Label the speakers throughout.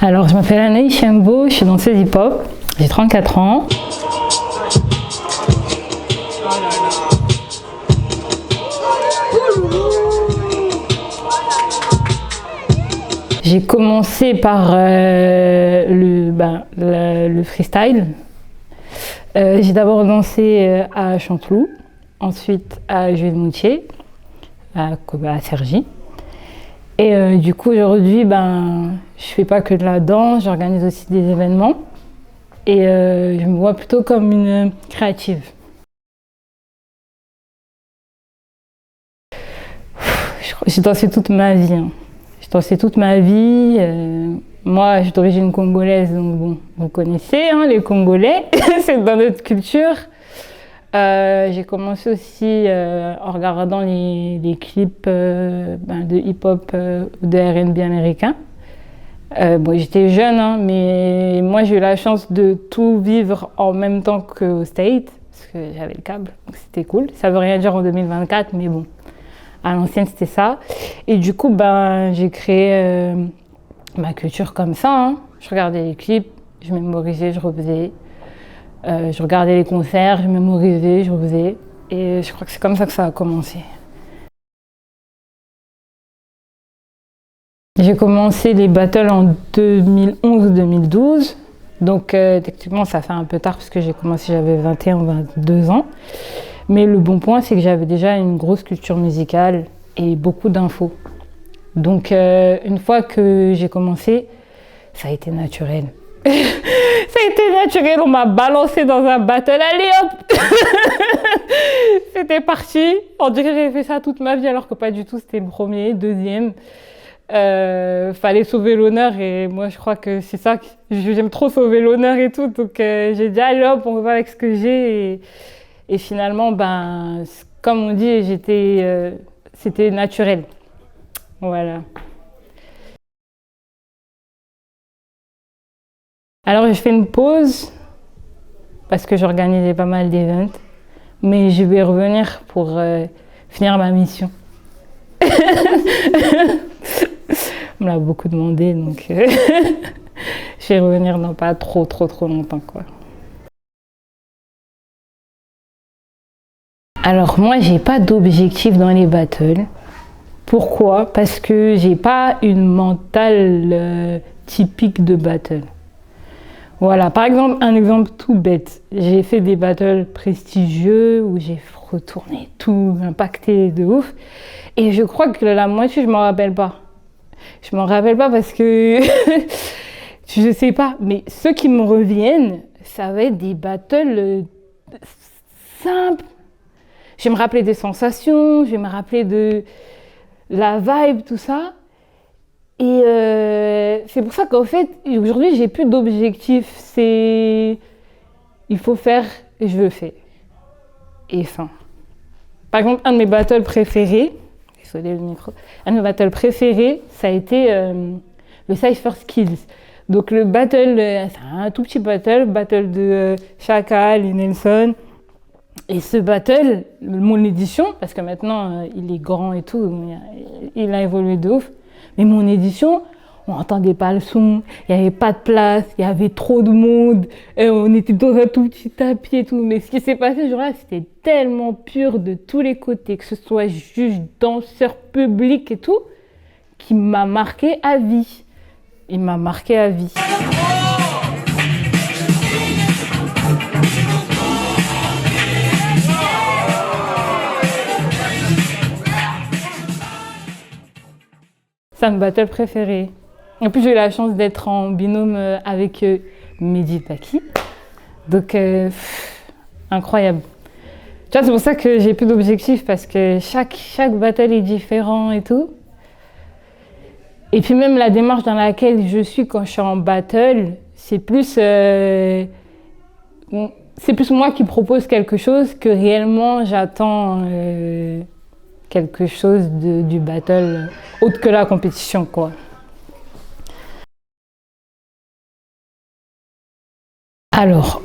Speaker 1: Alors, je m'appelle Anaïs Chembo, je suis danseuse hip-hop, j'ai 34 ans. J'ai commencé par le freestyle. J'ai d'abord dansé à Chanteloup, ensuite à Jules-Moutier, à Cergy. Et du coup, aujourd'hui, je fais pas que de la danse, j'organise aussi des événements. Et je me vois plutôt comme une créative. J'ai dansé toute ma vie. J'ai dansé toute ma vie. Moi, je suis d'origine congolaise, donc bon, vous connaissez les Congolais, c'est dans notre culture. J'ai commencé aussi en regardant les clips de hip-hop, de R&B américain. Bon, j'étais jeune, mais moi j'ai eu la chance de tout vivre en même temps qu'au States, parce que j'avais le câble, donc c'était cool. Ça veut rien dire en 2024, mais bon, à l'ancienne c'était ça. Et du coup, j'ai créé ma culture comme ça. Je regardais les clips, je mémorisais, je refaisais. Je regardais les concerts, je mémorisais, je refaisais. Et je crois que c'est comme ça que ça a commencé. J'ai commencé les battles en 2011-2012. Donc techniquement ça fait un peu tard parce que j'ai commencé, j'avais 21-22 ans. Mais le bon point, c'est que j'avais déjà une grosse culture musicale et beaucoup d'infos. Donc une fois que j'ai commencé, ça a été naturel. Ça a été naturel, on m'a balancé dans un battle, allez hop. C'était parti. On dirait que j'ai fait ça toute ma vie alors que pas du tout, c'était le premier, deuxième. Fallait sauver l'honneur et moi je crois que c'est ça, j'aime trop sauver l'honneur et tout. Donc j'ai dit allez hop, on va avec ce que j'ai. Et finalement, comme on dit, c'était naturel. Voilà. Alors j'ai fait une pause parce que j'organisais pas mal d'événements, mais je vais revenir pour finir ma mission. On me l'a beaucoup demandé, donc je vais revenir dans pas trop longtemps, quoi. Alors moi, j'ai pas d'objectif dans les battles. Pourquoi? Parce que j'ai pas une mentale typique de battle. Voilà, par exemple, un exemple tout bête. J'ai fait des battles prestigieux où j'ai retourné tout, impacté de ouf. Et je crois que la moitié, je m'en rappelle pas. Je m'en rappelle pas parce que je sais pas. Mais ceux qui me reviennent, ça va être des battles simples. Je vais me rappeler des sensations, je vais me rappeler de la vibe, tout ça. Et c'est pour ça qu'en fait, aujourd'hui, j'ai plus d'objectif. C'est il faut faire et je le fais. Et fin. Par exemple, un de mes battles préférés, désolé le micro, un de mes battles préférés, ça a été le Cypher Skills. Donc le battle, c'est un tout petit battle de Chacal et Nelson. Et ce battle, mon édition, parce que maintenant il est grand et tout, il a évolué de ouf. Mais mon édition, on n'entendait pas le son, il n'y avait pas de place, il y avait trop de monde, on était dans un tout petit tapis et tout. Mais ce qui s'est passé ce jour-là, c'était tellement pur de tous les côtés, que ce soit juge, danseur, public et tout, qui m'a marqué à vie. Il m'a marqué à vie. C'est un battle préféré. En plus, j'ai eu la chance d'être en binôme avec Mehdi Paki. Donc, incroyable. Tu vois, c'est pour ça que j'ai plus d'objectifs parce que chaque battle est différent et tout. Et puis même la démarche dans laquelle je suis quand je suis en battle, c'est plus moi qui propose quelque chose que réellement j'attends quelque chose du battle autre que la compétition, quoi. Alors,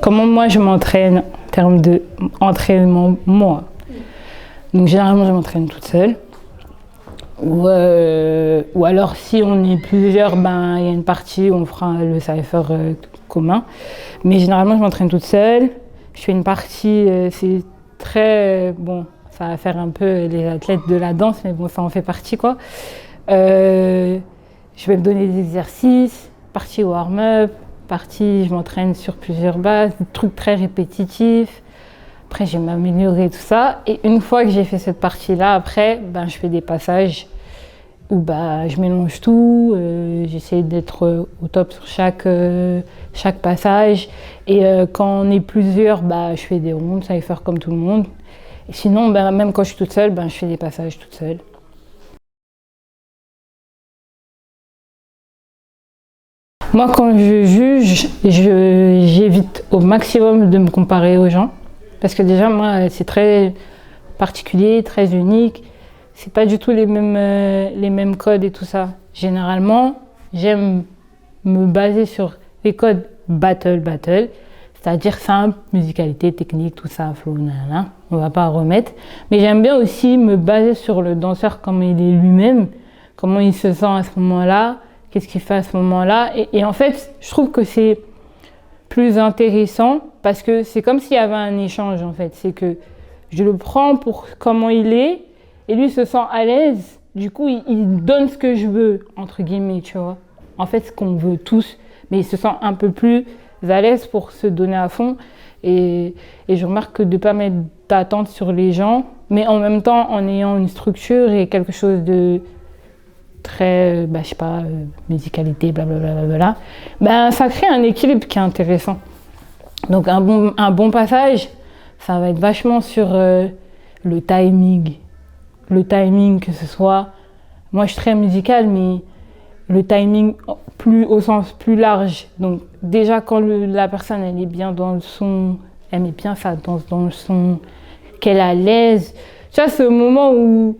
Speaker 1: comment moi je m'entraîne en termes d'entraînement, moi? Donc généralement je m'entraîne toute seule. Ou alors si on est plusieurs, ben il y a une partie où on fera le cypher commun. Mais généralement je m'entraîne toute seule. Je fais une partie, c'est très bon, ça va faire un peu les athlètes de la danse, mais bon ça en fait partie quoi. Je vais me donner des exercices, partie warm-up, partie je m'entraîne sur plusieurs bases, des trucs très répétitifs. Après, je vais m'améliorer tout ça. Et une fois que j'ai fait cette partie-là, après, ben, je fais des passages où ben, je mélange tout. J'essaie d'être au top sur chaque passage. Et quand on est plusieurs, ben, je fais des rondes, ça va faire comme tout le monde. Et sinon, ben, même quand je suis toute seule, ben, je fais des passages toute seule. Moi, quand je juge, j'évite au maximum de me comparer aux gens. Parce que déjà, moi, c'est très particulier, très unique. C'est pas du tout les mêmes codes et tout ça. Généralement, j'aime me baser sur les codes battle, c'est-à-dire simple, musicalité, technique, tout ça, flow, nanana. On va pas remettre. Mais j'aime bien aussi me baser sur le danseur, comment il est lui-même, comment il se sent à ce moment-là, qu'est-ce qu'il fait à ce moment-là. Et en fait, je trouve que c'est plus intéressant parce que c'est comme s'il y avait un échange en fait. C'est que je le prends pour comment il est et lui se sent à l'aise. Du coup, il donne ce que je veux, entre guillemets, tu vois. En fait, ce qu'on veut tous, mais il se sent un peu plus à l'aise pour se donner à fond. Et je remarque que de ne pas mettre d'attente sur les gens, mais en même temps en ayant une structure et quelque chose de très, je sais pas, musicalité, blablabla, ben, ça crée un équilibre qui est intéressant. Donc un bon passage, ça va être vachement sur le timing. Le timing, que ce soit, moi je suis très musicale, mais le timing plus au sens plus large. Donc déjà quand la personne elle est bien dans le son, elle met bien sa danse dans le son, qu'elle est à l'aise. Tu vois, ce moment où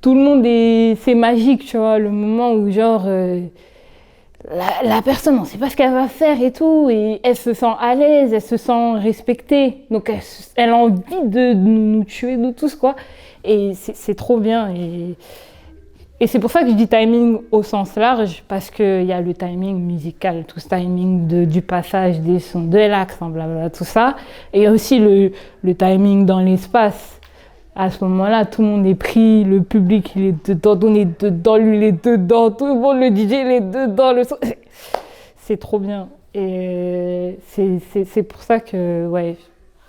Speaker 1: tout le monde c'est magique, tu vois, le moment où genre la personne, on ne sait pas ce qu'elle va faire et tout, et elle se sent à l'aise, elle se sent respectée, donc elle a envie de nous tuer, nous tous, quoi. Et c'est trop bien. Et c'est pour ça que je dis timing au sens large, parce qu'il y a le timing musical, tout ce timing du passage des sons, de l'accent, blablabla, tout ça. Et il y a aussi le timing dans l'espace. À ce moment-là, tout le monde est pris, le public il est dedans, on est dedans, lui il est dedans, tout le monde, le DJ il est dedans, le son. C'est trop bien. Et c'est pour ça que, ouais,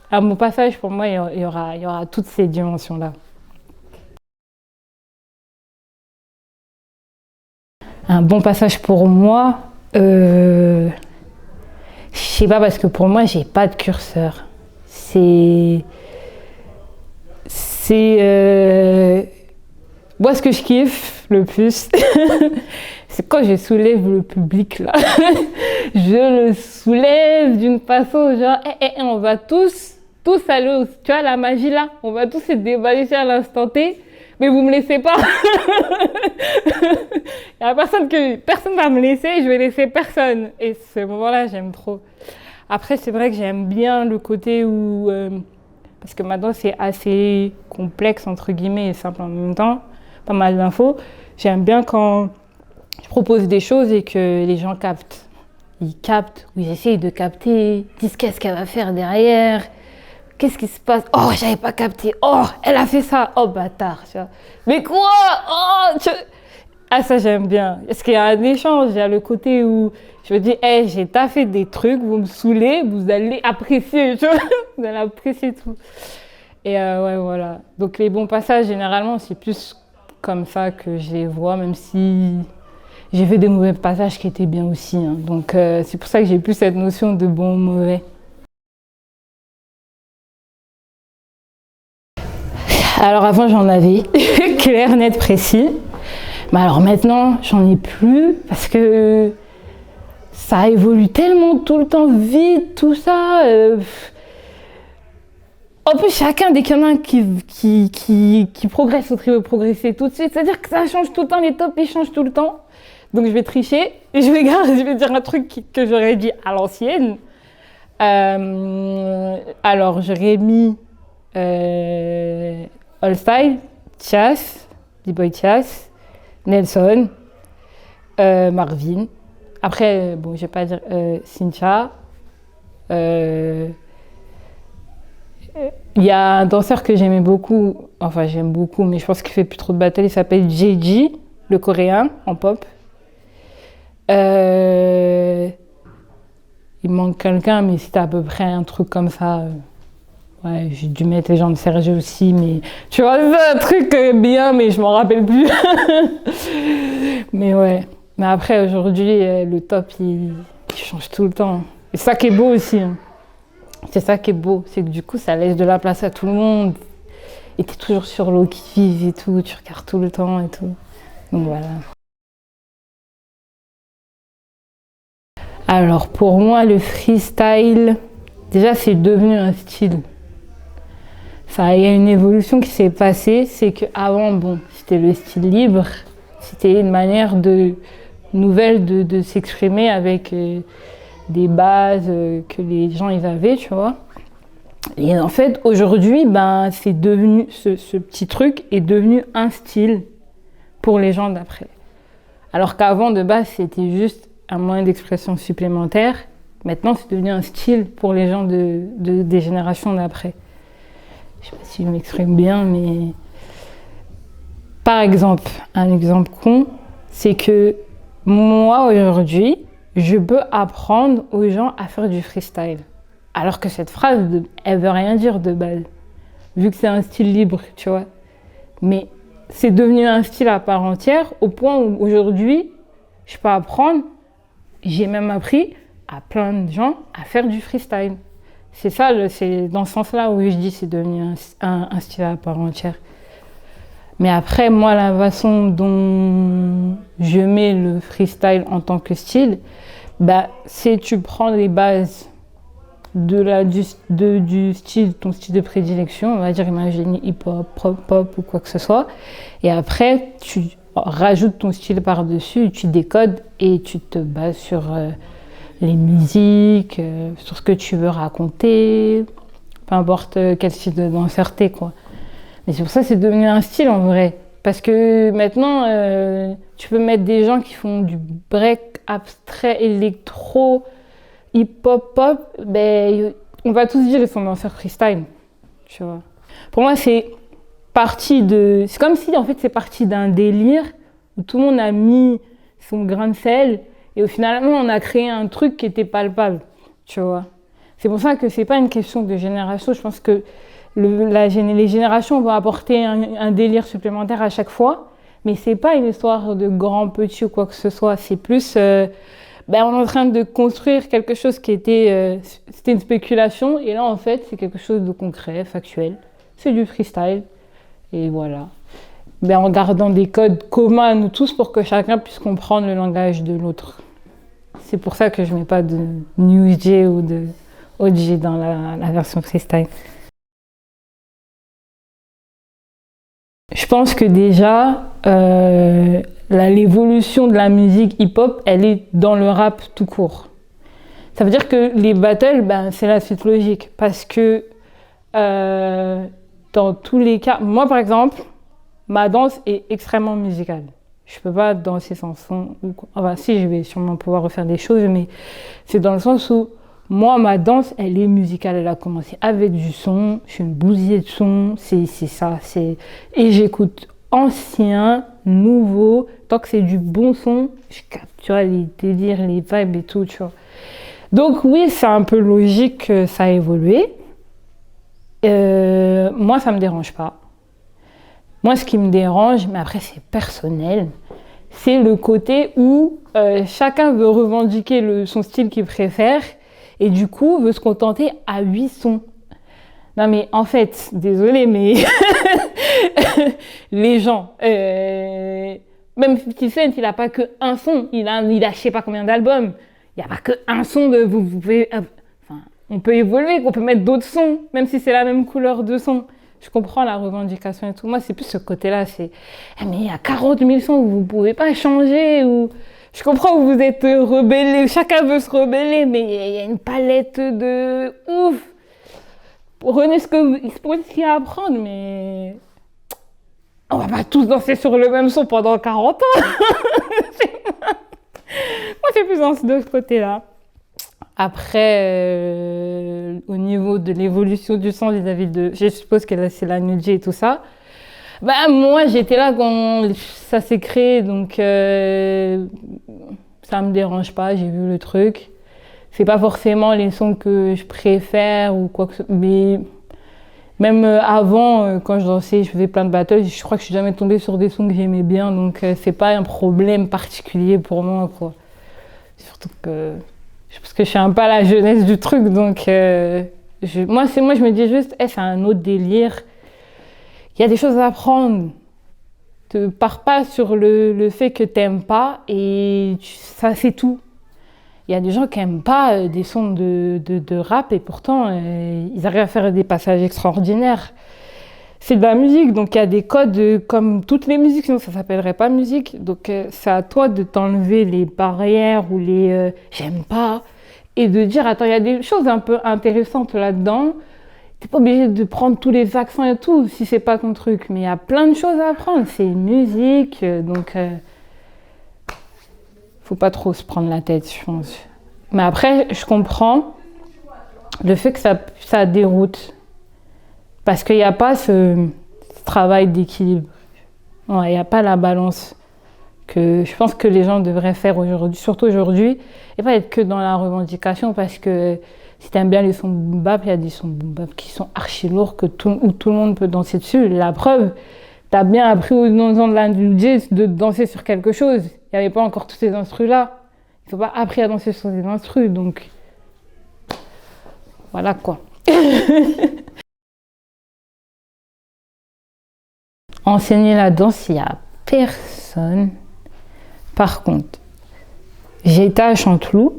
Speaker 1: à mon passage, pour moi, il y aura toutes ces dimensions-là. Un bon passage pour moi, je sais pas, parce que pour moi, j'ai pas de curseur. Moi, ce que je kiffe le plus, c'est quand je soulève le public, là. Je le soulève d'une façon genre, on va tous aller, tu vois, la magie, là. On va tous se dévaliser à l'instant T, mais vous me laissez pas. Il y a personne va me laisser, je vais laisser personne. Et ce moment-là, j'aime trop. Après, c'est vrai que j'aime bien le côté où... parce que maintenant, c'est assez complexe, entre guillemets, et simple en même temps. Pas mal d'infos. J'aime bien quand je propose des choses et que les gens captent. Ils captent, ou ils essayent de capter, ils disent qu'est-ce qu'elle va faire derrière, qu'est-ce qui se passe. Oh, j'avais pas capté. Oh, elle a fait ça. Oh, bâtard. Tu vois. Mais quoi? Oh, Ah, ça, j'aime bien. Parce qu'il y a un échange. Il y a le côté où je me dis, j'ai taffé des trucs, vous me saoulez, vous allez apprécier. Tu vois. Vous allez apprécier tout. Et ouais, voilà. Donc, les bons passages, généralement, c'est plus comme ça que je les vois, même si j'ai fait des mauvais passages qui étaient bien aussi. Hein. Donc, c'est pour ça que j'ai plus cette notion de bon ou mauvais. Alors, avant, j'en avais clair, net, précis. Mais alors maintenant, j'en ai plus parce que ça évolue tellement tout le temps vite, tout ça. En plus, chacun, dès qu'il y en a un qui progresse, l'autre il veut progresser tout de suite. C'est-à-dire que ça change tout le temps, les tops ils changent tout le temps. Donc je vais tricher et je vais dire un truc que j'aurais dit à l'ancienne. Alors j'aurais mis All Style, Chas, D-Boy Chas. Nelson, Marvin. Après, bon, je vais pas dire Cynthia. Il y a un danseur que j'aimais beaucoup, enfin j'aime beaucoup, mais je pense qu'il fait plus trop de battle, il s'appelle JG, le coréen, en pop. Il manque quelqu'un, mais c'était à peu près un truc comme ça. Ouais, j'ai dû mettre les gens de Sergio aussi, mais tu vois, c'est un truc bien, mais je m'en rappelle plus. Mais ouais. Mais après, aujourd'hui, le top, il change tout le temps. Et c'est ça qui est beau aussi. Hein. C'est ça qui est beau, c'est que du coup, ça laisse de la place à tout le monde. Et t'es toujours sur l'eau qui vive et tout, tu regardes tout le temps et tout. Donc voilà. Alors pour moi, le freestyle, déjà, c'est devenu un style. Ça, il y a une évolution qui s'est passée, c'est qu'avant, bon, c'était le style libre, c'était une manière nouvelle de s'exprimer avec des bases que les gens ils avaient, tu vois. Et en fait, aujourd'hui, ben, c'est devenu, ce petit truc est devenu un style pour les gens d'après. Alors qu'avant, de base, c'était juste un moyen d'expression supplémentaire. Maintenant, c'est devenu un style pour les gens des générations d'après. Je sais pas si je m'exprime bien, mais par exemple, un exemple con, c'est que moi aujourd'hui, je peux apprendre aux gens à faire du freestyle. Alors que cette phrase, elle veut rien dire de base, vu que c'est un style libre, tu vois. Mais c'est devenu un style à part entière, au point où aujourd'hui, je peux apprendre, j'ai même appris à plein de gens à faire du freestyle. C'est ça, c'est dans ce sens-là où je dis que c'est devenu un style à part entière. Mais après, moi, la façon dont je mets le freestyle en tant que style, bah, c'est tu prends les bases du style, ton style de prédilection, on va dire, imagine hip-hop, pop ou quoi que ce soit. Et après, tu rajoutes ton style par-dessus, tu décodes et tu te bases sur les musiques, sur ce que tu veux raconter, peu importe quel style de danseur t'es, quoi. Mais c'est pour ça que c'est devenu un style en vrai. Parce que maintenant, tu peux mettre des gens qui font du break abstrait, électro, hip-hop, pop, ben, on va tous dire qu'ils sont danseurs freestyle, tu vois. Pour moi, c'est comme si, en fait, c'est parti d'un délire où tout le monde a mis son grain de sel et au final, on a créé un truc qui était palpable, tu vois. C'est pour ça que c'est pas une question de génération. Je pense que les générations vont apporter un délire supplémentaire à chaque fois, mais c'est pas une histoire de grand petit ou quoi que ce soit. C'est plus, on est en train de construire quelque chose qui c'était une spéculation, et là en fait c'est quelque chose de concret, factuel. C'est du freestyle, et voilà. En gardant des codes communs à nous tous pour que chacun puisse comprendre le langage de l'autre. C'est pour ça que je mets pas de New J ou de OG dans la version freestyle. Je pense que déjà, l'évolution de la musique hip-hop, elle est dans le rap tout court. Ça veut dire que les battles, c'est la suite logique. Parce que dans tous les cas, moi par exemple, ma danse est extrêmement musicale. Je peux pas danser sans son. Enfin, si, je vais sûrement pouvoir refaire des choses, mais c'est dans le sens où moi, ma danse, elle est musicale. Elle a commencé avec du son. Je suis une bousillée de son. C'est ça. Et j'écoute ancien, nouveau. Tant que c'est du bon son, je capte, tu vois, les délires, les vibes et tout, tu vois. Donc oui, c'est un peu logique que ça a évolué. Moi, ça me dérange pas. Moi, ce qui me dérange, mais après c'est personnel, c'est le côté où chacun veut revendiquer son style qu'il préfère et du coup veut se contenter à 8 sons. Non mais en fait, désolé, mais les gens, même 50 Cent, il n'a pas que un son, il a je sais pas combien d'albums, il n'y a pas que un son de vous pouvez, enfin, on peut évoluer, on peut mettre d'autres sons, même si c'est la même couleur de son. Je comprends la revendication et tout. Moi, c'est plus ce côté-là. C'est, mais il y a 40 000 sons, vous ne pouvez pas changer. Ou... Je comprends que vous êtes rebellés, chacun veut se rebeller, mais il y a une palette de ouf. Prenez ce qu'il y a à apprendre, mais On va pas tous danser sur le même son pendant 40 ans. Moi, c'est plus de ce côté-là. Après, au niveau de l'évolution du son vis-à-vis de... Je suppose que là, c'est la nudge et tout ça. Bah, moi, j'étais là quand ça s'est créé, donc ça me dérange pas, j'ai vu le truc. C'est pas forcément les sons que je préfère ou quoi que ce soit, mais même avant, quand je dansais, je faisais plein de battles, je crois que je suis jamais tombée sur des sons que j'aimais bien, donc c'est pas un problème particulier pour moi, quoi. Surtout que parce que je suis un peu à la jeunesse du truc, donc moi, je me dis juste, c'est un autre délire. Il y a des choses à apprendre. Ne pars pas sur le fait que t'aimes pas et ça, c'est tout. Il y a des gens qui n'aiment pas des sons de rap et pourtant, ils arrivent à faire des passages extraordinaires. C'est de la musique, donc il y a des codes comme toutes les musiques, sinon ça ne s'appellerait pas musique. Donc c'est à toi de t'enlever les barrières ou les j'aime pas et de dire attends, il y a des choses un peu intéressantes là-dedans. T'es pas obligé de prendre tous les accents et tout si c'est pas ton truc, mais il y a plein de choses à apprendre. C'est une musique, donc faut pas trop se prendre la tête, je pense. Mais après, je comprends le fait que ça déroute. Parce qu'il n'y a pas ce travail d'équilibre. Il n'y a pas la balance que je pense que les gens devraient faire aujourd'hui, surtout aujourd'hui, et pas être que dans la revendication, parce que si tu aimes bien les sons boom bap, il y a des sons boom bap qui sont archi lourds, où tout le monde peut danser dessus. La preuve, tu as bien appris aux gens de la jazz de danser sur quelque chose. Il n'y avait pas encore tous ces instrus-là. Ils n'ont pas appris à danser sur ces instrus, donc voilà quoi. Enseigner la danse, il n'y a personne. Par contre, j'ai été à Chanteloup.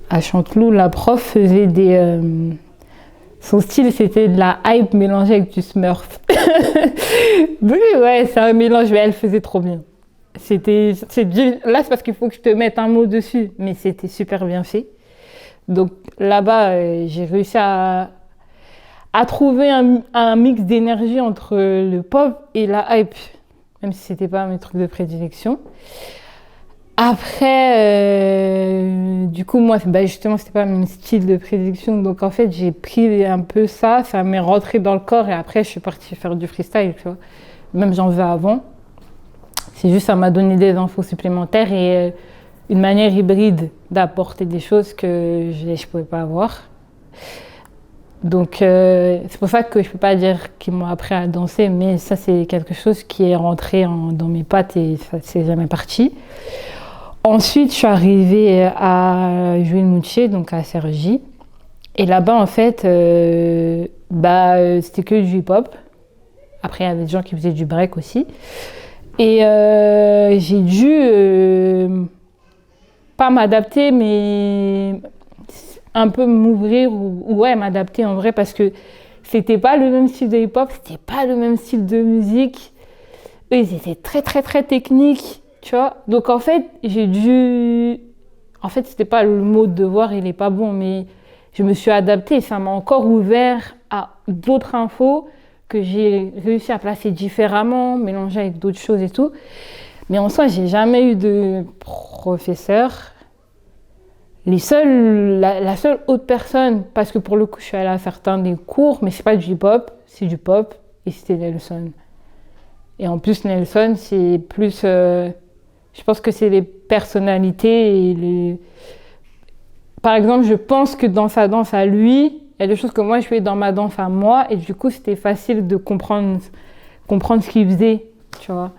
Speaker 1: À Chanteloup, la prof faisait des... son style, c'était de la hype mélangée avec du smurf. Oui, ouais, c'est un mélange, mais elle faisait trop bien. Là, c'est parce qu'il faut que je te mette un mot dessus, mais c'était super bien fait. Donc là-bas, j'ai réussi à trouver un mix d'énergie entre le pop et la hype, même si c'était pas mes trucs de prédilection. Après, du coup, moi, justement, c'était pas mon style de prédilection, donc en fait, j'ai pris un peu ça m'est rentré dans le corps et après, je suis partie faire du freestyle, tu vois. Même j'en faisais avant. C'est juste, ça m'a donné des infos supplémentaires et une manière hybride d'apporter des choses que je pouvais pas avoir. Donc c'est pour ça que je peux pas dire qu'ils m'ont appris à danser, mais ça c'est quelque chose qui est rentré dans mes pattes et ça c'est jamais parti. Ensuite je suis arrivée à Jules Moutier, donc à Cergy, et là-bas en fait c'était que du hip-hop. Après il y avait des gens qui faisaient du break aussi, et j'ai dû pas m'adapter, mais un peu m'ouvrir ou ouais, m'adapter en vrai, parce que c'était pas le même style de hip-hop, c'était pas le même style de musique. Eux, ils étaient très très très techniques, tu vois. Donc en fait, c'était pas le mot devoir, il est pas bon, mais je me suis adaptée. Ça m'a encore ouvert à d'autres infos que j'ai réussi à placer différemment, mélanger avec d'autres choses et tout. Mais en soi, j'ai jamais eu de professeur. La seule autre personne, parce que pour le coup, je suis allée à certains des cours, mais c'est pas du hip-hop, c'est du pop, et c'était Nelson. Et en plus, Nelson, c'est plus... je pense que c'est les personnalités et Par exemple, je pense que dans sa danse à lui, il y a des choses que moi, je fais dans ma danse à moi, et du coup, c'était facile de comprendre ce qu'il faisait, tu vois.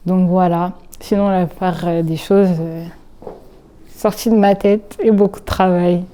Speaker 1: Donc voilà. Sinon, la part des choses... sorti de ma tête et beaucoup de travail.